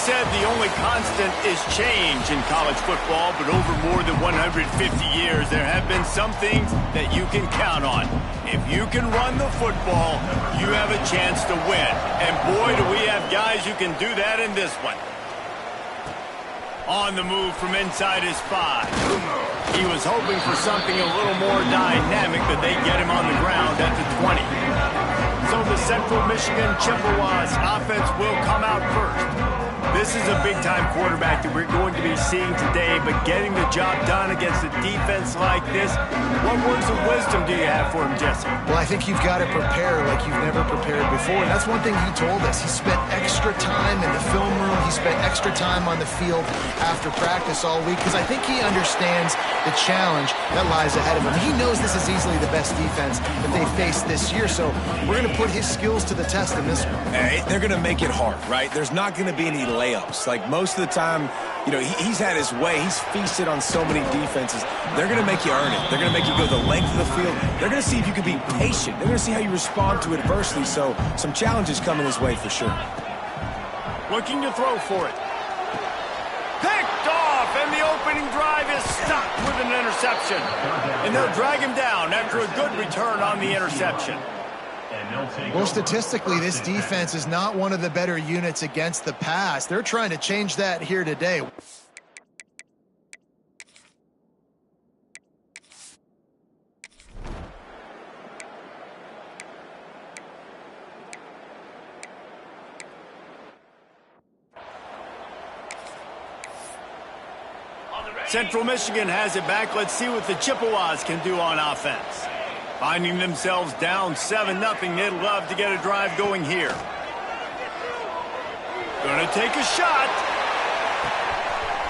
said the only constant is change in college football, but over more than 150 years, there have been some things that you can count on. If you can run the football, you have a chance to win. And boy, do we have guys who can do that in this one. On the move from inside his 5. He was hoping for something a little more dynamic, but they get him on the ground at the 20. So the Central Michigan Chippewas offense will come out first. This is a big-time quarterback that we're going to be seeing today, but getting the job done against a defense like this, what words of wisdom do you have for him, Jesse? Well, I think you've got to prepare like you've never prepared before, and that's one thing he told us. He spent extra time in the film room. He spent extra time on the field after practice all week, because I think he understands the challenge that lies ahead of him. He knows this is easily the best defense that they faced this year, so we're going to put his skills to the test in this one. Hey, they're going to make it hard, right? There's not going to be any layups. Like, most of the time, you know, he's had his way. He's feasted on so many defenses. They're going to make you earn it. They're going to make you go the length of the field. They're going to see if you can be patient. They're going to see how you respond to adversity. So some challenges coming his way for sure. Looking to throw for it. Picked off, and the opening drive is stopped with an interception. And they'll drag him down after a good return on the interception. Well, statistically, this defense is not one of the better units against the pass. They're trying to change that here today. Central Michigan has it back. Let's see what the Chippewas can do on offense. Finding themselves down 7-0, they'd love to get a drive going here. Gonna take a shot.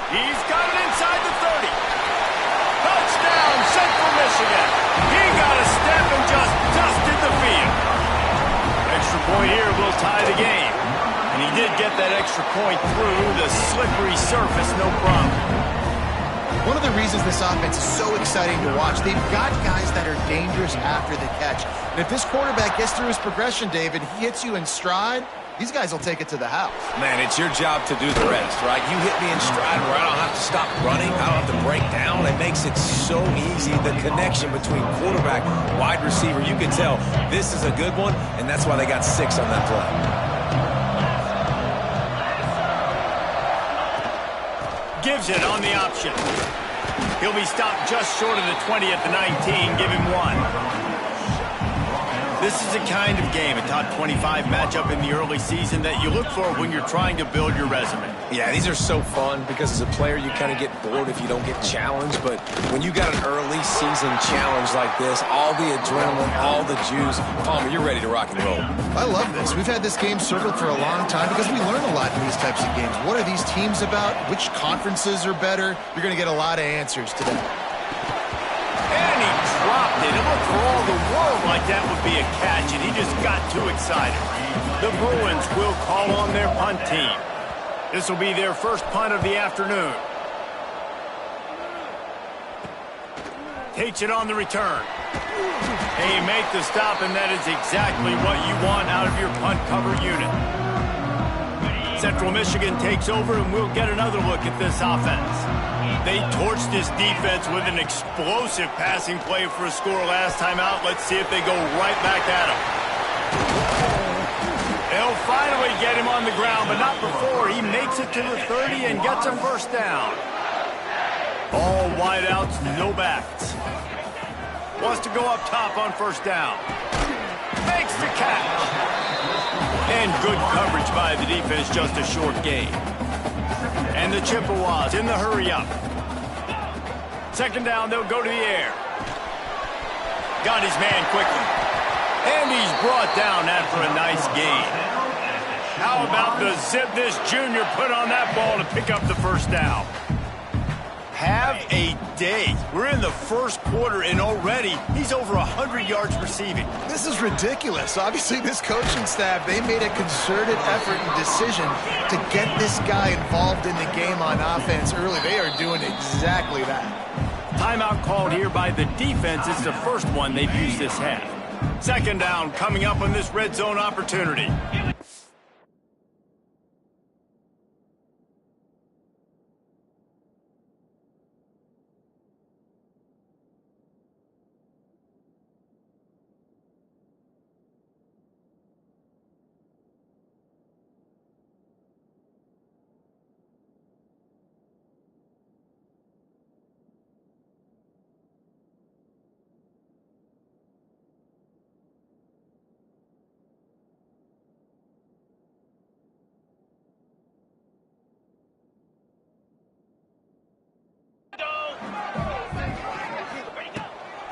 He's got it inside the 30. Touchdown, Central Michigan. He got a step and just dusted the field. Extra point here will tie the game. And he did get that extra point through the slippery surface, no problem. One of the reasons this offense is so exciting to watch, they've got guys that are dangerous after the catch. And if this quarterback gets through his progression, David, he hits you in stride, these guys will take it to the house. Man, it's your job to do the rest, right? You hit me in stride where I don't have to stop running. I don't have to break down. It makes it so easy. The connection between quarterback, wide receiver, you can tell this is a good one, and that's why they got 6 on that play. Gives it on the option. He'll be stopped just short of the 20 at the 19. Give him 1. This is a kind of game, a top 25 matchup in the early season that you look for when you're trying to build your resume. Yeah, these are so fun because as a player you kind of get bored if you don't get challenged, but when you got an early season challenge like this, all the adrenaline, all the juice, Palmer, you're ready to rock and roll. I love this. We've had this game circled for a long time because we learn a lot in these types of games. What are these teams about? Which conferences are better? You're going to get a lot of answers today. And he dropped it. It looked for all the world like that would be a catch, and he just got too excited. The Bruins will call on their punt team. This will be their first punt of the afternoon. Takes it on the return. They make the stop, and that is exactly what you want out of your punt cover unit. Central Michigan takes over, and we'll get another look at this offense. They torched this defense with an explosive passing play for a score last time out. Let's see if they go right back at him. They'll finally get him on the ground, but not before. He makes it to the 30 and gets a first down. All wideouts, no backs. Wants to go up top on first down. Makes the catch. And good coverage by the defense, just a short gain. And the Chippewas in the hurry-up. Second down, they'll go to the air. Got his man quickly. And he's brought down after a nice gain. How about the zip this junior put on that ball to pick up the first down? Have a day. We're in the first quarter, and already he's over 100 yards receiving. This is ridiculous. Obviously, this coaching staff, they made a concerted effort and decision to get this guy involved in the game on offense early. They are doing exactly that. Timeout called here by the defense. It's the first one they've used this half. Second down coming up on this red zone opportunity.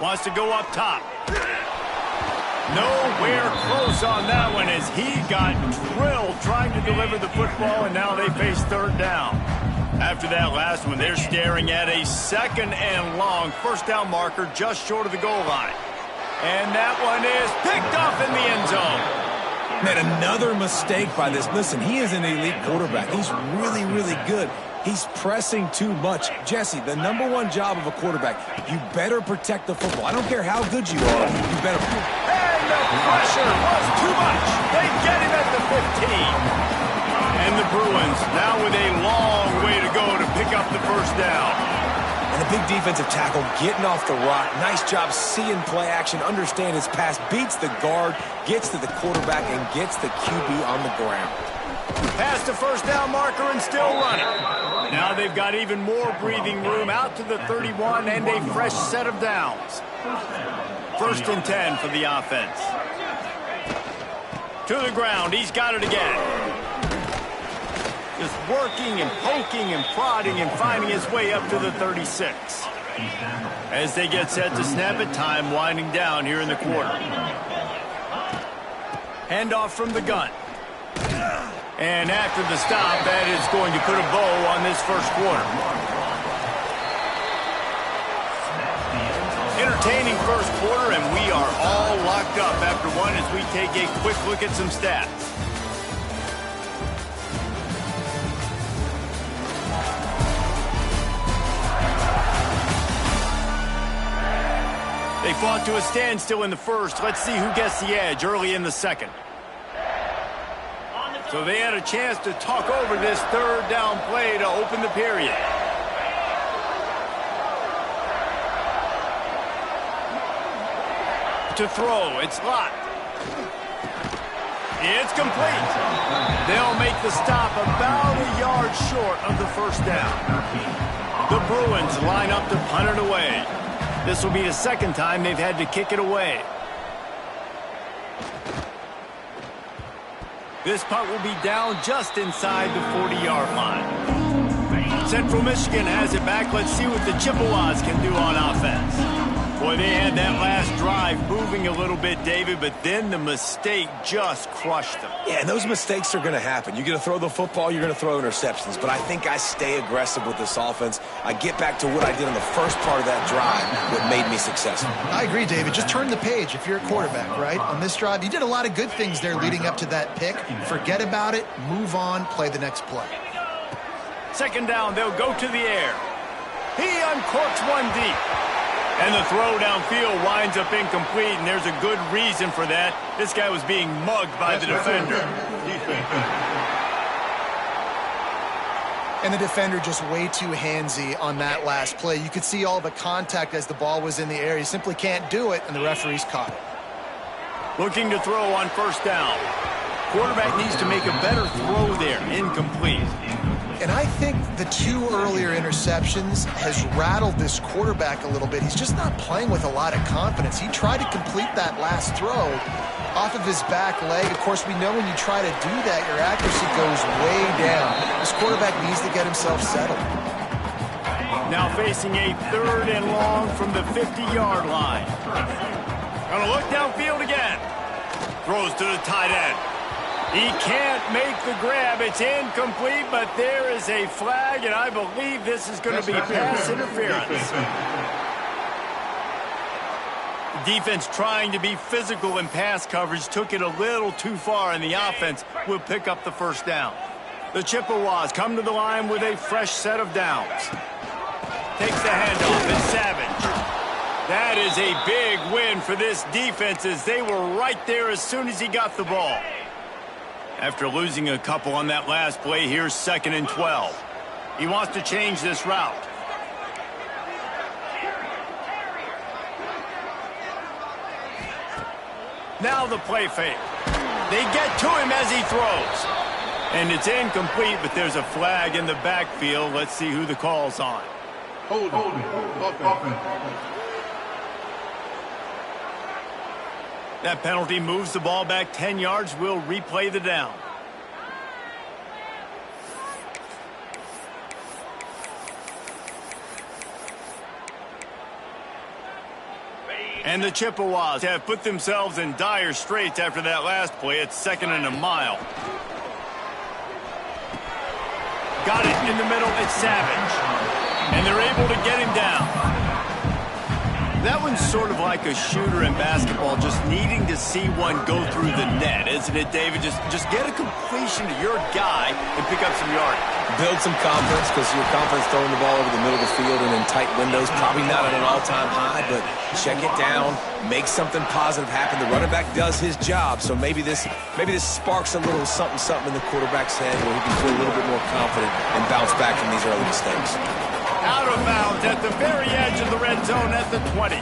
Wants to go up top. Nowhere close on that one as he got drilled trying to deliver the football, and now they face third down. After that last one, they're staring at a 2nd and long first down marker just short of the goal line. And that one is picked off in the end zone. Man, another mistake by this. Listen, he is an elite quarterback. He's really, really good. He's pressing too much. Jesse, the #1 job of a quarterback, you better protect the football. I don't care how good you are, you better. And the pressure was too much. They get him at the 15. And the Bruins now with a long way to go to pick up the first down. And the big defensive tackle getting off the rock. Nice job seeing play action, understand his pass, beats the guard, gets to the quarterback, and gets the QB on the ground. Past the first down marker and still running. Now they've got even more breathing room out to the 31 and a fresh set of downs. 1st and 10 for the offense. To the ground. He's got it again. Just working and poking and prodding and finding his way up to the 36. As they get set to snap it, time winding down here in the quarter. Handoff from the gun. And after the stop, that is going to put a bow on this first quarter. Entertaining first quarter, and we are all locked up after one as we take a quick look at some stats. They fought to a standstill in the first. Let's see who gets the edge early in the second. So they had a chance to talk over this third down play to open the period. To throw, it's locked. It's complete. They'll make the stop about a yard short of the first down. The Bruins line up to punt it away. This will be the 2nd time they've had to kick it away. This punt will be down just inside the 40-yard line. Central Michigan has it back. Let's see what the Chippewas can do on offense. Boy, they had that last drive moving a little bit, David, but then the mistake just crushed them. Yeah, and those mistakes are going to happen. You're going to throw the football, you're going to throw interceptions. But I think I stay aggressive with this offense. I get back to what I did on the first part of that drive that made me successful. I agree, David. Just turn the page if you're a quarterback, right? On this drive, you did a lot of good things there leading up to that pick. Forget about it, move on, play the next play. 2nd down, they'll go to the air. He uncorks one deep. And the throw downfield winds up incomplete, and there's a good reason for that. This guy was being mugged by the defender. And the defender just way too handsy on that last play. You could see all the contact as the ball was in the air. He simply can't do it, and the referees caught it. Looking to throw on first down. Quarterback needs to make a better throw there. Incomplete. And I think the 2 earlier interceptions has rattled this quarterback a little bit. He's just not playing with a lot of confidence. He tried to complete that last throw off of his back leg. Of course, we know when you try to do that, your accuracy goes way down. This quarterback needs to get himself settled. Now facing a 3rd and long from the 50-yard line. Gonna look downfield again. Throws to the tight end. He can't make the grab. It's incomplete, but there is a flag, and I believe this is going to be pass interference. Defense trying to be physical in pass coverage took it a little too far, and the offense will pick up the first down. The Chippewas come to the line with a fresh set of downs. Takes the handoff, and Savage. That is a big win for this defense as they were right there as soon as he got the ball. After losing a couple on that last play, here's 2nd and 12. He wants to change this route. Now the play fake. They get to him as he throws. And it's incomplete, but there's a flag in the backfield. Let's see who the call's on. Hold it. That penalty moves the ball back 10 yards. We'll replay the down. And the Chippewas have put themselves in dire straits after that last play. It's 2nd and a mile. Got it in the middle. It's Savage. And they're able to get him down. That one's sort of like a shooter in basketball, just needing to see one go through the net, isn't it, David? Just get a completion to your guy and pick up some yardage. Build some confidence, because your confidence throwing the ball over the middle of the field and in tight windows, probably not at an all-time high, but check it down, make something positive happen. The running back does his job, so maybe this sparks a little something in the quarterback's head where he can feel a little bit more confident and bounce back from these early mistakes. Out of bounds at the very edge of the red zone at the 20.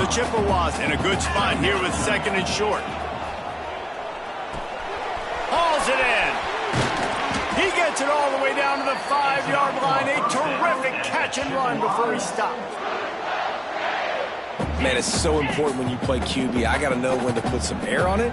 The Chippewas in a good spot here with 2nd and short. Hauls it in. He gets it all the way down to the 5-yard line. A terrific catch and run before he stopped. Man, it's so important when you play QB. I got to know when to put some air on it.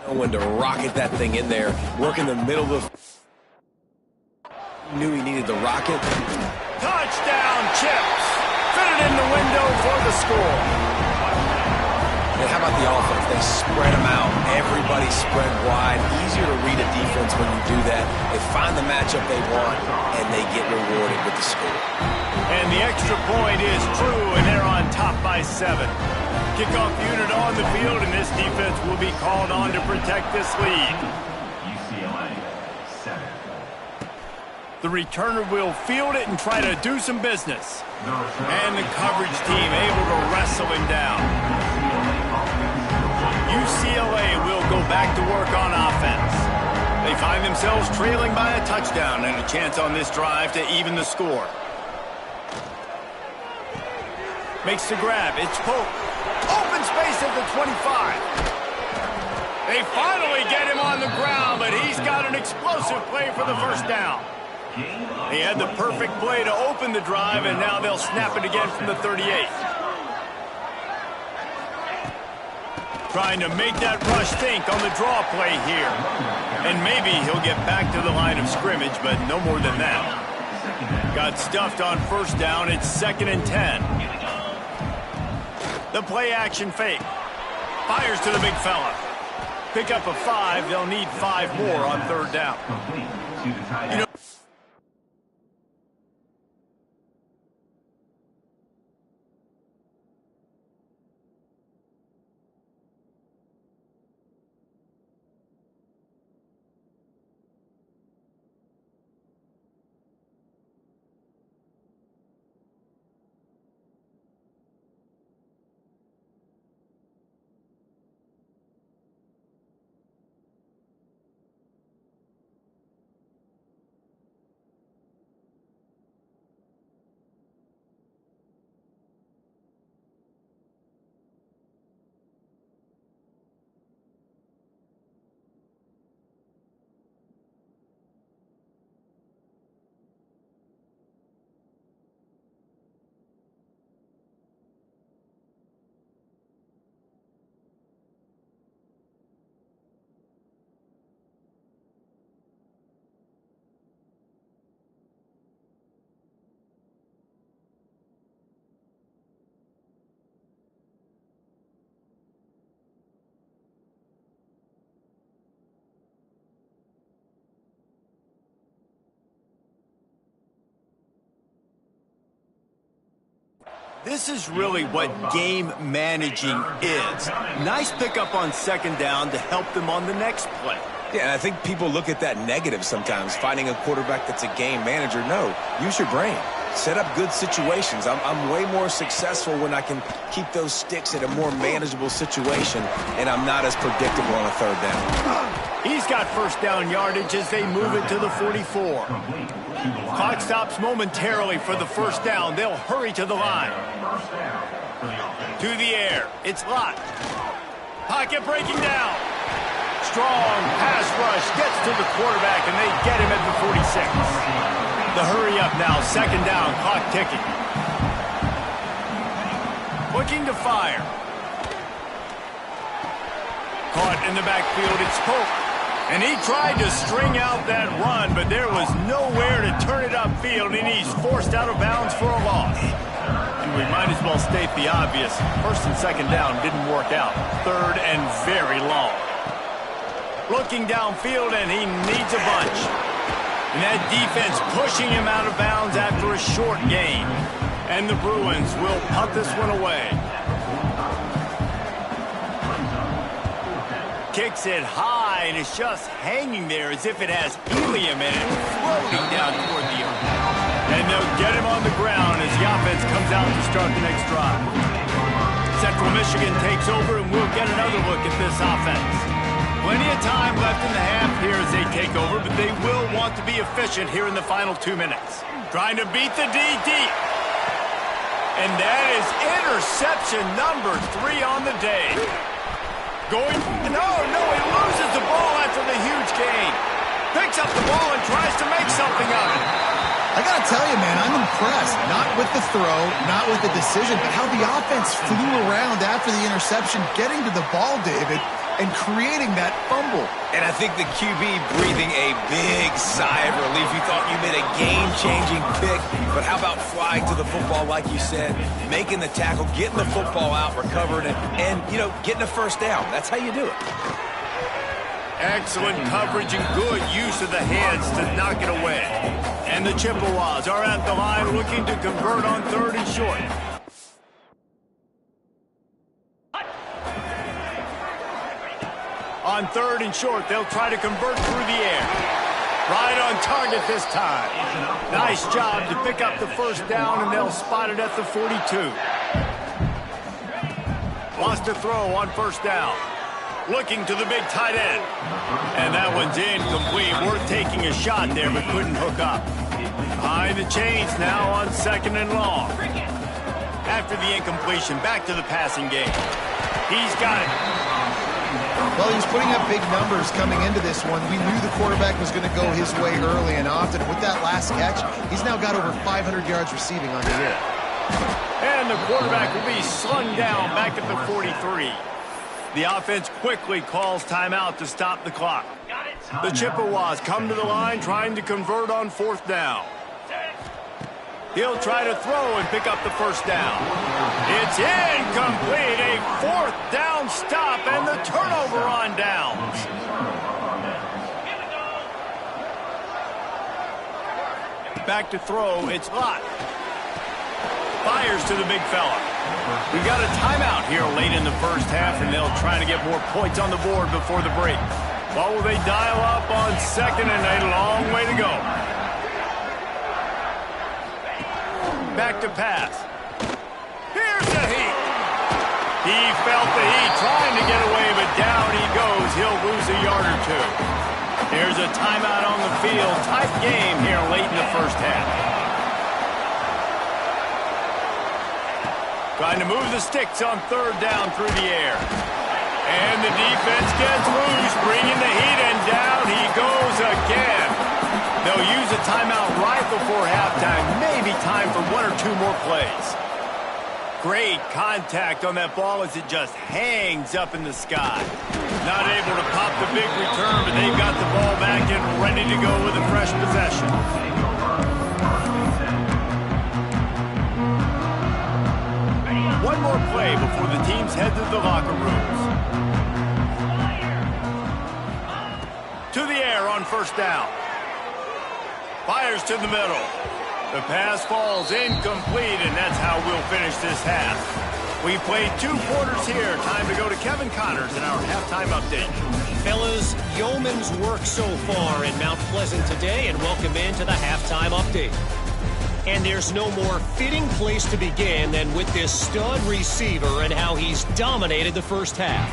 And when to rocket that thing in there, work in the middle of the... Knew he needed the rocket. Touchdown, Chips. Fit it in the window for the score. And how about the offense? They spread them out. Everybody spread wide. Easier to read a defense when you do that. They find the matchup they want, and they get rewarded with the score. And the extra point is true, and they're on top by 7. Kickoff unit on the field, and this defense will be called on to protect this lead. UCLA, 7. The returner will field it and try to do some business. And the coverage team able to wrestle him down. UCLA will go back to work on offense. They find themselves trailing by a touchdown and a chance on this drive to even the score. Makes the grab. It's Pope. Open space at the 25. They finally get him on the ground, but he's got an explosive play for the first down. They had the perfect play to open the drive, and now they'll snap it again from the 38. Trying to make that rush think on the draw play here. And maybe he'll get back to the line of scrimmage, but no more than that. Got stuffed on first down. It's 2nd and 10. The play action fake. Fires to the big fella. Pick up a 5. They'll need 5 more on 3rd down. You know, this is really what game managing is. Nice pickup on 2nd down to help them on the next play. Yeah, and I think people look at that negative sometimes, finding a quarterback that's a game manager. No, use your brain. Set up good situations. I'm way more successful when I can keep those sticks at a more manageable situation, and I'm not as predictable on a 3rd down. He's got first down yardage as they move it to the 44. Clock stops momentarily for the first down. They'll hurry to the line. To the air. It's locked. Pocket breaking down. Strong pass rush gets to the quarterback, and they get him at the 46. The hurry up now. 2nd down. Clock ticking. Looking to fire. Caught in the backfield, it's Pope. And he tried to string out that run, but there was nowhere to turn it upfield, and he's forced out of bounds for a loss. And we might as well state the obvious. First and second down didn't work out. Third and very long. Looking downfield, and he needs a bunch. And that defense pushing him out of bounds after a short gain. And the Bruins will punt this one away. Kicks it high, and it's just hanging there as if it has helium in it, floating down toward the earth. And they'll get him on the ground as the offense comes out to start the next drive. Central Michigan takes over, and we'll get another look at this offense. Plenty of time left in the half here as they take over, but they will want to be efficient here in the final 2 minutes. Trying to beat the D deep. And that is interception number 3 on the day. No, he loses the ball after the huge gain. Picks up the ball and tries to make something of it. I got to tell you, man, I'm impressed. Not with the throw, not with the decision, but how the offense flew around after the interception, getting to the ball, David, and creating that fumble. And I think the QB breathing a big sigh of relief. You thought you made a game-changing pick, but how about flying to the football, like you said, making the tackle, getting the football out, recovering it, and, you know, getting a first down. That's how you do it. Excellent coverage and good use of the hands to knock it away. And the Chippewas are at the line looking to convert on 3rd and short. On 3rd and short, they'll try to convert through the air. Right on target this time. Nice job to pick up the first down, and they'll spot it at the 42. Wants to throw on first down. Looking to the big tight end. And that one's incomplete. Worth taking a shot there, but couldn't hook up. Behind the chains now on 2nd and long. After the incompletion, back to the passing game. He's got it. Well, he's putting up big numbers coming into this one. We knew the quarterback was going to go his way early and often. With that last catch, he's now got over 500 yards receiving on the year. And the quarterback will be slung down back at the 43. The offense quickly calls timeout to stop the clock. The Chippewas come to the line trying to convert on 4th down. He'll try to throw and pick up the first down. It's incomplete. A 4th down stop and the turnover on downs. Back to throw. It's Lott. Fires to the big fella. We've got a timeout here late in the first half, and they'll try to get more points on the board before the break. What will they dial up on 2nd and a long way to go? Back to pass. Here's the heat. He felt the heat trying to get away, but down he goes. He'll lose a yard or 2. Here's a timeout on the field. Tight game here late in the first half. Trying to move the sticks on 3rd down through the air. And the defense gets loose, bringing the heat, and down he goes again. They'll use a timeout right before halftime. Maybe time for 1 or 2 more plays. Great contact on that ball as it just hangs up in the sky. Not able to pop the big return, but they've got the ball back and ready to go with a fresh possession. One more play before the teams head to the locker rooms. To the air on 1st down. Fires to the middle. The pass falls incomplete, and that's how we'll finish this half. We played 2 quarters here. Time to go to Kevin Connors in our halftime update. Fellas, yeoman's work so far in Mount Pleasant today, and welcome into the halftime update. And there's no more fitting place to begin than with this stud receiver and how he's dominated the first half.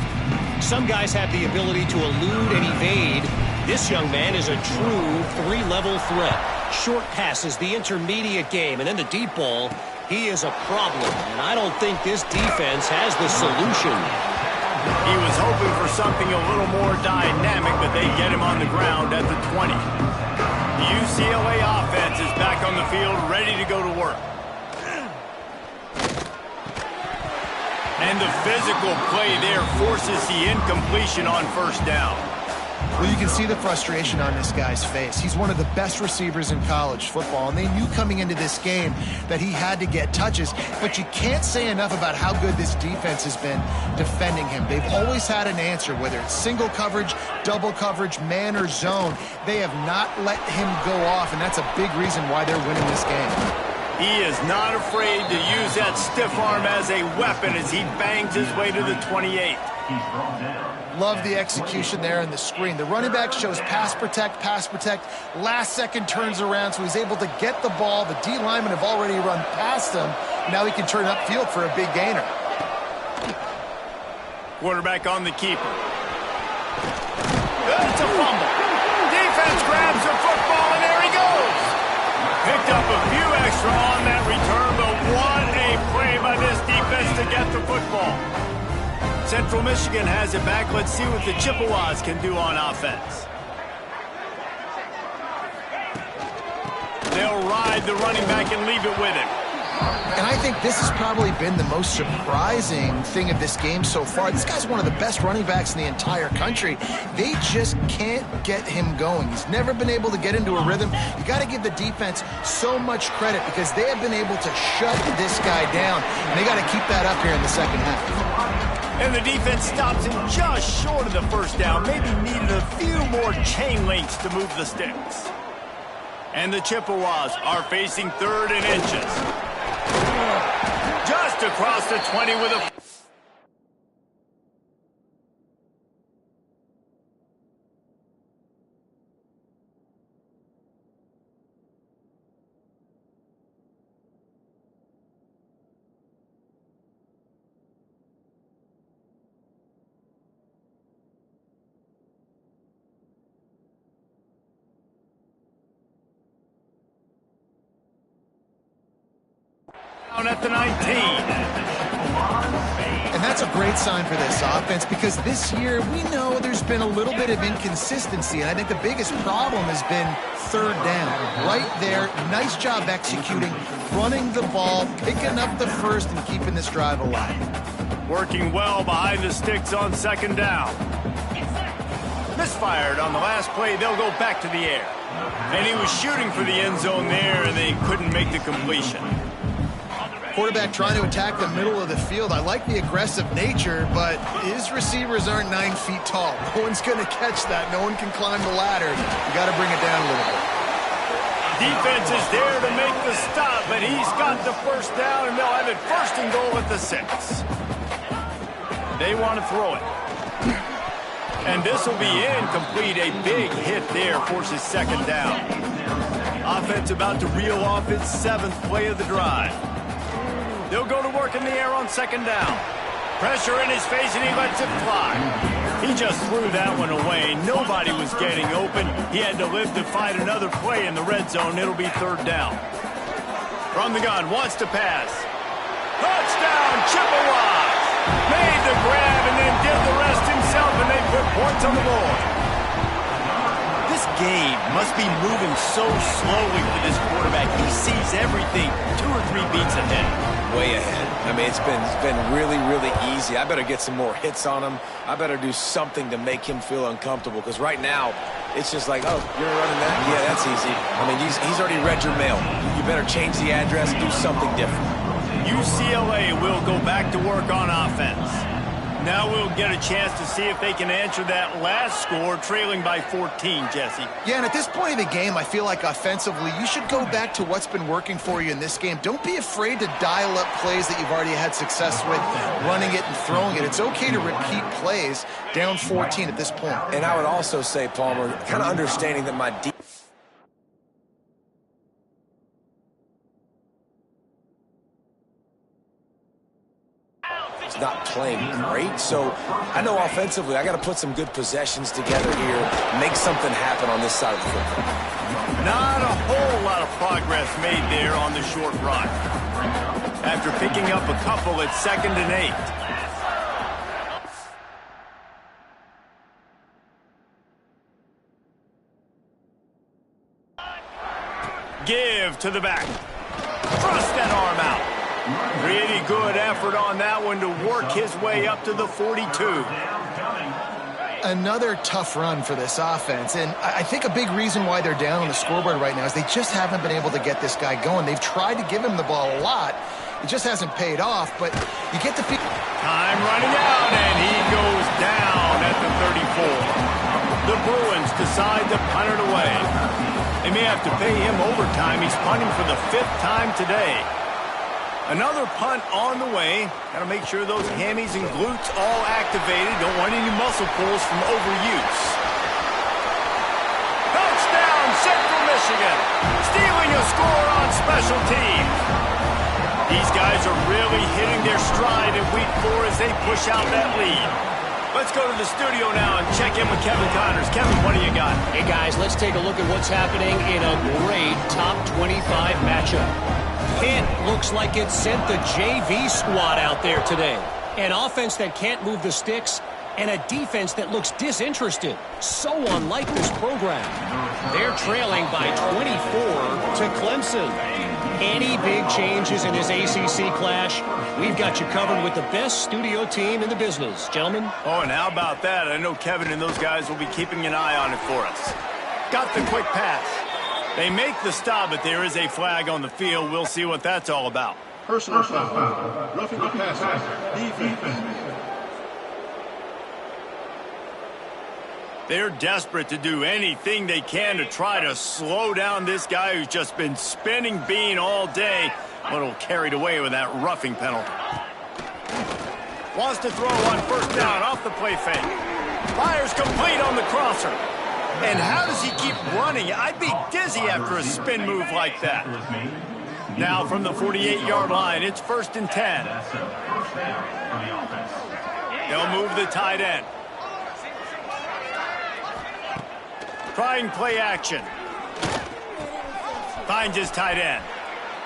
Some guys have the ability to elude and evade. This young man is a true 3-level threat. Short passes, the intermediate game, and then the deep ball. He is a problem, and I don't think this defense has the solution. He was hoping for something a little more dynamic, but they get him on the ground at the 20. The UCLA offense is back on the field, ready to go to work. And the physical play there forces the incompletion on first down. Well, you can see the frustration on this guy's face. He's one of the best receivers in college football, and they knew coming into this game that he had to get touches, but you can't say enough about how good this defense has been defending him. They've always had an answer, whether it's single coverage, double coverage, man or zone. They have not let him go off, and that's a big reason why they're winning this game. He is not afraid to use that stiff arm as a weapon as he bangs his way to the 28. He's brought down. Love the execution there in the screen. The running back shows pass protect, last second turns around, so he's able to get the ball. The D linemen have already run past him. Now he can turn upfield for a big gainer. Quarterback on the keeper. It's a fumble. Defense grabs the football, and there he goes. Picked up a few extra on that return, but what a play by this defense to get the football. Central Michigan has it back. Let's see what the Chippewas can do on offense. They'll ride the running back and leave it with him. And I think this has probably been the most surprising thing of this game so far. This guy's one of the best running backs in the entire country. They just can't get him going. He's never been able to get into a rhythm. You got to give the defense so much credit because they have been able to shut this guy down. And they got to keep that up here in the second half. And the defense stops him just short of the first down. Maybe needed a few more chain links to move the sticks. And the Chippewas are facing 3rd and inches. Just across the 20 with a... at the 19. And that's a great sign for this offense because this year we know there's been a little bit of inconsistency, and I think the biggest problem has been 3rd down. Right there, nice job executing, running the ball, picking up the first, and keeping this drive alive. Working well behind the sticks on 2nd down. Misfired on the last play. They'll go back to the air. And he was shooting for the end zone there, and they couldn't make the completion. Quarterback trying to attack the middle of the field. I like the aggressive nature, but his receivers aren't 9 feet tall. No one's going to catch that. No one can climb the ladder. You got to bring it down a little bit. Defense is there to make the stop, but he's got the first down, and they'll have it 1st and goal at the 6. They want to throw it. And this will be incomplete. A big hit there forces 2nd down. Offense about to reel off its 7th play of the drive. They'll go to work in the air on 2nd down. Pressure in his face, and he lets it fly. He just threw that one away. Nobody was getting open. He had to live to fight another play in the red zone. It'll be 3rd down. From the gun, wants to pass. Touchdown, Chippewas! Made the grab and then did the rest himself, and they put points on the board. This game must be moving so slowly for this quarterback. He sees everything 2 or 3 beats ahead. Way ahead. I mean, it's been really, really easy. I better get some more hits on him. I better do something to make him feel uncomfortable because right now it's just like, oh, you're running that? Yeah, that's easy. I mean, he's already read your mail. You better change the address, do something different. UCLA will go back to work on offense. Now we'll get a chance to see if they can answer that last score, trailing by 14, Jesse. Yeah, and at this point in the game, I feel like offensively, you should go back to what's been working for you in this game. Don't be afraid to dial up plays that you've already had success with, running it and throwing it. It's okay to repeat plays down 14 at this point. And I would also say, Palmer, kind of understanding that my not playing great, so I know offensively I got to put some good possessions together here, make something happen on this side of the football. Not a whole lot of progress made there on the short run. After picking up a couple at 2nd and 8. Give to the back. Thrust that arm out. Pretty good effort on that one to work his way up to the 42. Another tough run for this offense, and I think a big reason why they're down on the scoreboard right now is they just haven't been able to get this guy going. They've tried to give him the ball a lot. It just hasn't paid off, but you get the feel. Time running out, and he goes down at the 34. The Bruins decide to punt it away. They may have to pay him overtime. He's punting for the 5th time today. Another punt on the way. Got to make sure those hammies and glutes all activated. Don't want any muscle pulls from overuse. Touchdown, Central Michigan. Stealing a score on special teams. These guys are really hitting their stride in week 4 as they push out that lead. Let's go to the studio now and check in with Kevin Connors. Kevin, what do you got? Hey, guys, let's take a look at what's happening in a great top 25 matchup. Pitt looks like it sent the JV squad out there today. An offense that can't move the sticks and a defense that looks disinterested. So unlike this program. They're trailing by 24 to Clemson. Any big changes in this ACC clash? We've got you covered with the best studio team in the business. Gentlemen? Oh, and how about that? I know Kevin and those guys will be keeping an eye on it for us. Got the quick pass. They make the stop, but there is a flag on the field. We'll see what that's all about. Personal foul. Roughing the passer. Defense. They're desperate to do anything they can to try to slow down this guy who's just been spinning bean all day. A little carried away with that roughing penalty. Wants to throw on first down off the play fake. Fires complete on the crosser. And how does he keep running? I'd be dizzy after a spin move like that. Now from the 48-yard line, it's 1st and 10. They'll move the tight end. Trying play action. Finds his tight end.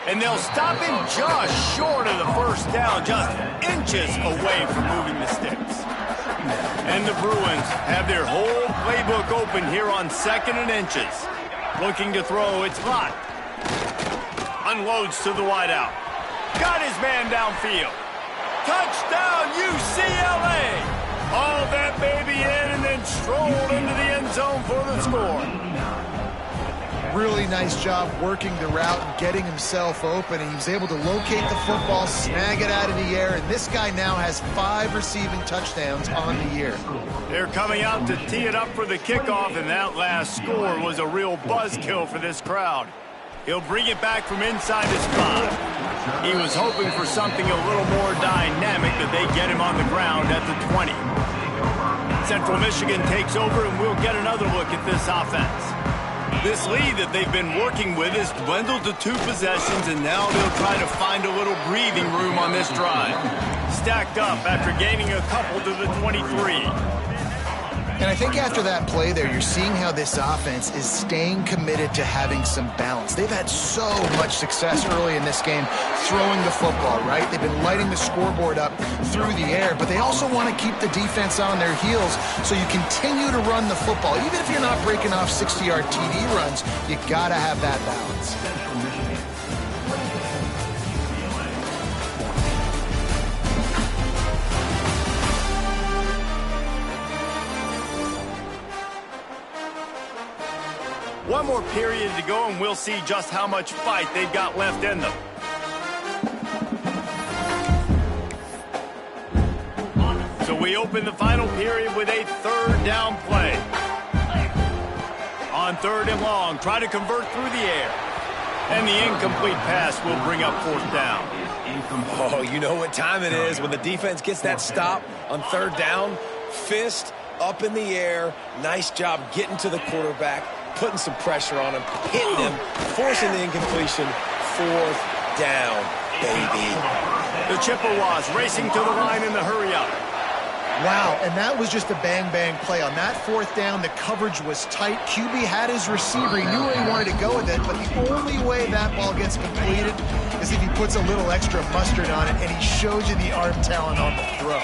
And they'll stop him just short of the first down, just inches away from moving the sticks. And the Bruins have their whole playbook open here on 2nd and inches. Looking to throw, it's hot. Unloads to the wideout. Got his man downfield. Touchdown, UCLA! All that baby in and then strolled into the end zone for the score. Really nice job working the route and getting himself open. And he was able to locate the football, snag it out of the air, and this guy now has 5 receiving touchdowns on the year. They're coming out to tee it up for the kickoff, and that last score was a real buzzkill for this crowd. He'll bring it back from inside his 5. He was hoping for something a little more dynamic, but they get him on the ground at the 20. Central Michigan takes over, and we'll get another look at this offense. This lead that they've been working with is dwindled to 2 possessions, and now they'll try to find a little breathing room on this drive. Stacked up after gaining a couple to the 23. And I think after that play there, you're seeing how this offense is staying committed to having some balance. They've had so much success early in this game throwing the football, right? They've been lighting the scoreboard up through the air, but they also want to keep the defense on their heels, so you continue to run the football. Even if you're not breaking off 60-yard TD runs, you got to have that balance. One more period to go, and we'll see just how much fight they've got left in them. So we open the final period with a 3rd down play. On 3rd and long, try to convert through the air. And the incomplete pass will bring up 4th down. Oh, you know what time it is when the defense gets that stop on 3rd down. Fist up in the air. Nice job getting to the quarterback, putting some pressure on him, hitting him, forcing the incompletion. 4th down, baby. The Chippewas racing to the line in the hurry-up. Wow, and that was just a bang-bang play. On that 4th down, the coverage was tight. QB had his receiver. He knew where he wanted to go with it, but the only way that ball gets completed is if he puts a little extra mustard on it, and he shows you the arm talent on the throw.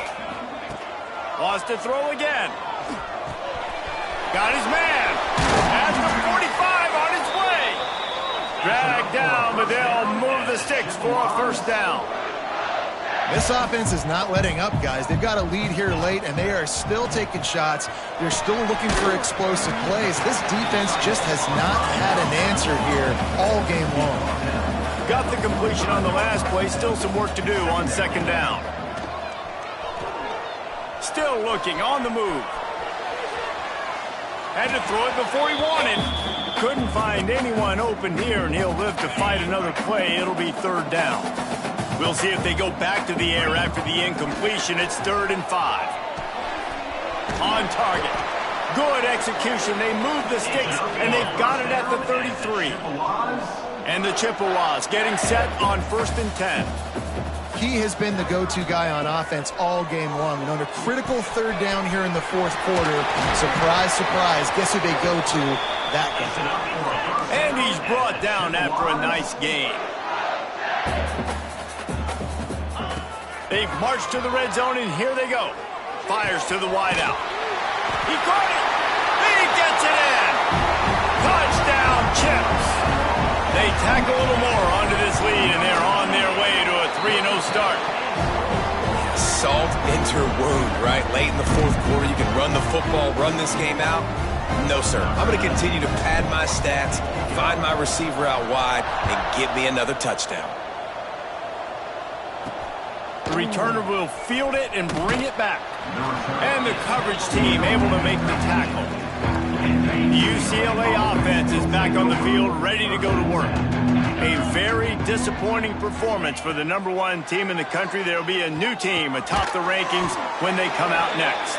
Wants to throw again. Got his man. At the 45 on his way. Dragged down, but they'll move the sticks for a 1st down. This offense is not letting up, guys. They've got a lead here late, and they are still taking shots. They're still looking for explosive plays. This defense just has not had an answer here all game long. Got the completion on the last play. Still some work to do on second down. Still looking on the move. Had to throw it before he wanted. Couldn't find anyone open here, and he'll live to fight another play. It'll be third down. We'll see if they go back to the air after the incompletion. It's 3rd and 5. On target. Good execution. They move the sticks, and they've got it at the 33. And the Chippewas getting set on 1st and 10. He has been the go-to guy on offense all game long. And on a critical 3rd down here in the 4th quarter, surprise, surprise, guess who they go to? That guy. And he's brought down after a nice gain. They've marched to the red zone, and here they go. Fires to the wideout. He caught it. He gets it in. Touchdown, Chips. They tack a little more onto this lead, and they're on their way to a 3-0 start. Salt into her wound, right? Late in the 4th quarter, you can run the football, run this game out. No, sir. I'm going to continue to pad my stats, find my receiver out wide, and get me another touchdown. The returner will field it and bring it back. And the coverage team able to make the tackle. The UCLA offense is back on the field, ready to go to work. A very disappointing performance for the #1 team in the country. There will be a new team atop the rankings when they come out next.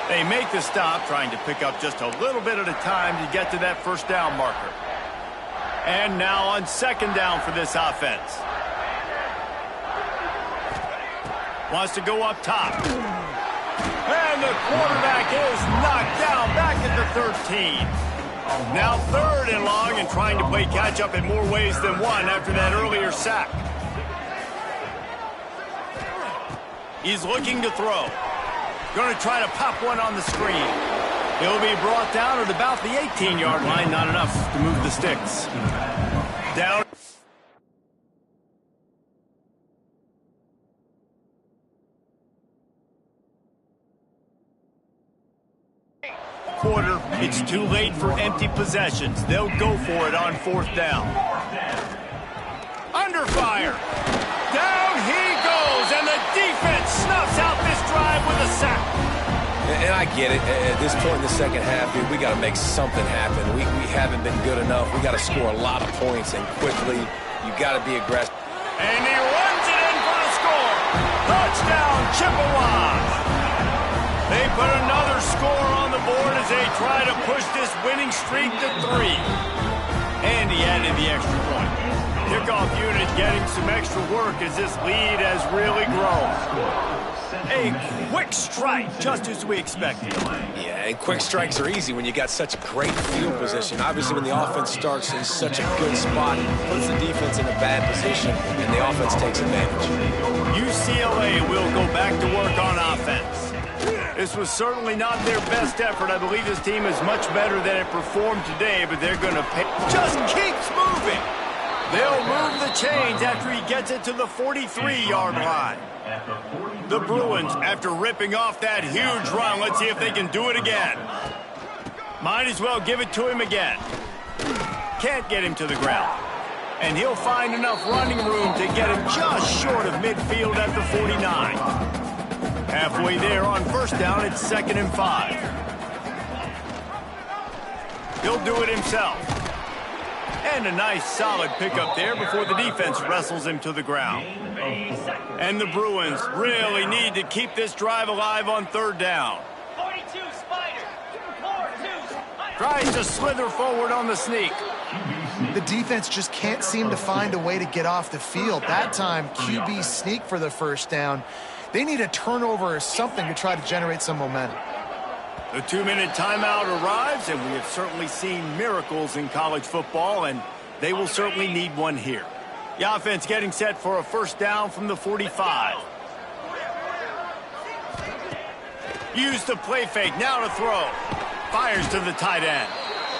They make the stop, trying to pick up just a little bit at a time to get to that 1st down marker. And now on 2nd down for this offense. Wants to go up top. And the quarterback is knocked down back at the 13. Now 3rd and long, and trying to play catch-up in more ways than one after that earlier sack. He's looking to throw. Going to try to pop one on the screen. He'll be brought down at about the 18-yard line. Not enough to move the sticks. Down. Quarter, it's too late for empty possessions. They'll go for it on 4th down. Under fire. Down he goes, and the defense snuffs out this drive with a sack. And I get it. At this point in the second half, dude, we got to make something happen. We haven't been good enough. We got to score a lot of points, and quickly. You got to be aggressive. And he runs it in for the score. Touchdown, Chippewas. They put another score on the board as they try to push this winning streak to 3. And he added the extra point. Kickoff unit getting some extra work as this lead has really grown. A quick strike, just as we expected. Yeah, and quick strikes are easy when you got such great field position. Obviously, when the offense starts in such a good spot, puts the defense in a bad position, and the offense takes advantage. UCLA will go back to work on offense. This was certainly not their best effort. I believe this team is much better than it performed today, but they're going to pay. Just keeps moving. They'll move the chains after he gets it to the 43-yard line. The Bruins, after ripping off that huge run, let's see if they can do it again. Might as well give it to him again. Can't get him to the ground. And he'll find enough running room to get him just short of midfield at the 49. Halfway there on 1st down, it's 2nd and 5. He'll do it himself. And a nice solid pickup there before the defense wrestles him to the ground. And the Bruins really need to keep this drive alive on 3rd down. 42 Spider. 42 Spider. Tries to slither forward on the sneak. The defense just can't seem to find a way to get off the field. That time, QB sneak for the 1st down. They need a turnover or something to try to generate some momentum. The 2-minute timeout arrives, and we have certainly seen miracles in college football, and they will certainly need one here. The offense getting set for a 1st down from the 45. Use the play fake, now to throw. Fires to the tight end.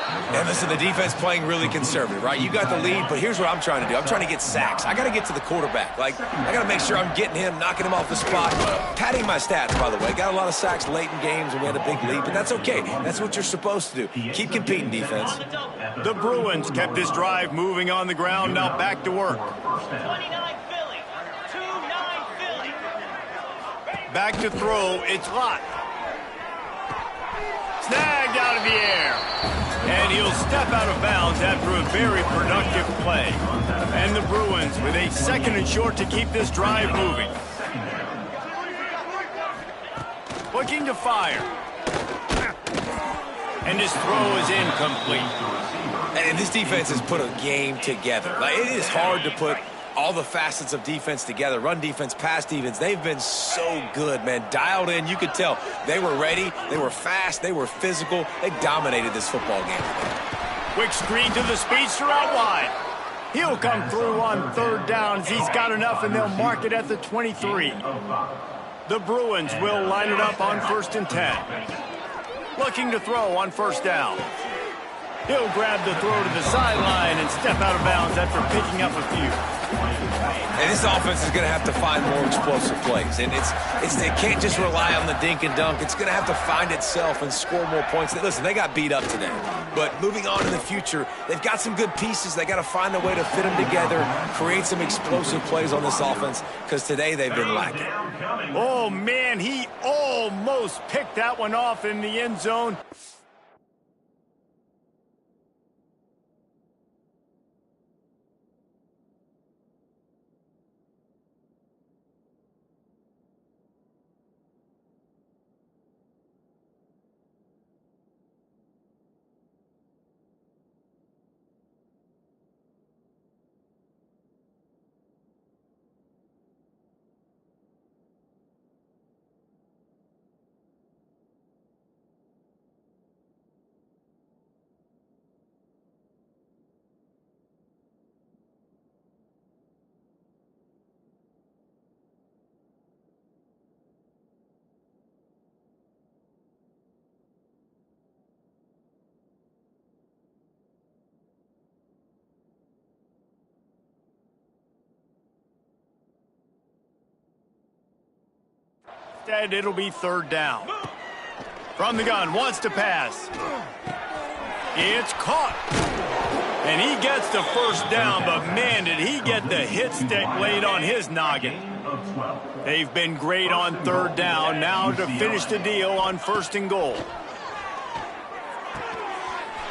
And listen, the defense playing really conservative, right? You got the lead, but here's what I'm trying to do. I'm trying to get sacks. I got to get to the quarterback. Like, I got to make sure I'm getting him, knocking him off the spot. Padding my stats, by the way. Got a lot of sacks late in games when we had a big lead, but that's okay. That's what you're supposed to do. Keep competing, defense. The Bruins kept this drive moving on the ground. Now back to work. 29 Philly. 2-9 Philly. Back to throw. It's Lott. Snagged out of the air. And he'll step out of bounds after a very productive play. And the Bruins with a 2nd and short to keep this drive moving. Looking to fire. And his throw is incomplete. And this defense has put a game together. Like, it is hard to put all the facets of defense together. Run defense, pass defense. They've been so good, man. Dialed in. You could tell they were ready. They were fast. They were physical. They dominated this football game. Quick screen to the speedster out wide. He'll come through on 3rd down as he's got enough, and they'll mark it at the 23. The Bruins will line it up on 1st and 10. Looking to throw on 1st down. He'll grab the throw to the sideline and step out of bounds after picking up a few. And this offense is going to have to find more explosive plays. And it can't just rely on the dink and dunk. It's going to have to find itself and score more points. Listen, they got beat up today. But moving on in the future, they've got some good pieces. They got to find a way to fit them together, create some explosive plays on this offense, because today they've been lacking. Oh, man, he almost picked that one off in the end zone. Instead, it'll be 3rd down. From the gun, wants to pass. It's caught. And he gets the 1st down, but man, did he get the hit stick laid on his noggin. They've been great on 3rd down. Now to finish the deal on 1st and goal.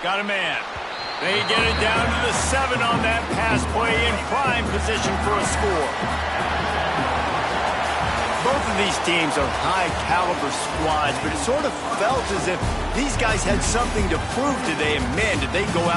Got a man. They get it down to the 7 on that pass play, in prime position for a score. Both of these teams are high-caliber squads, but it sort of felt as if these guys had something to prove today, and man, did they go out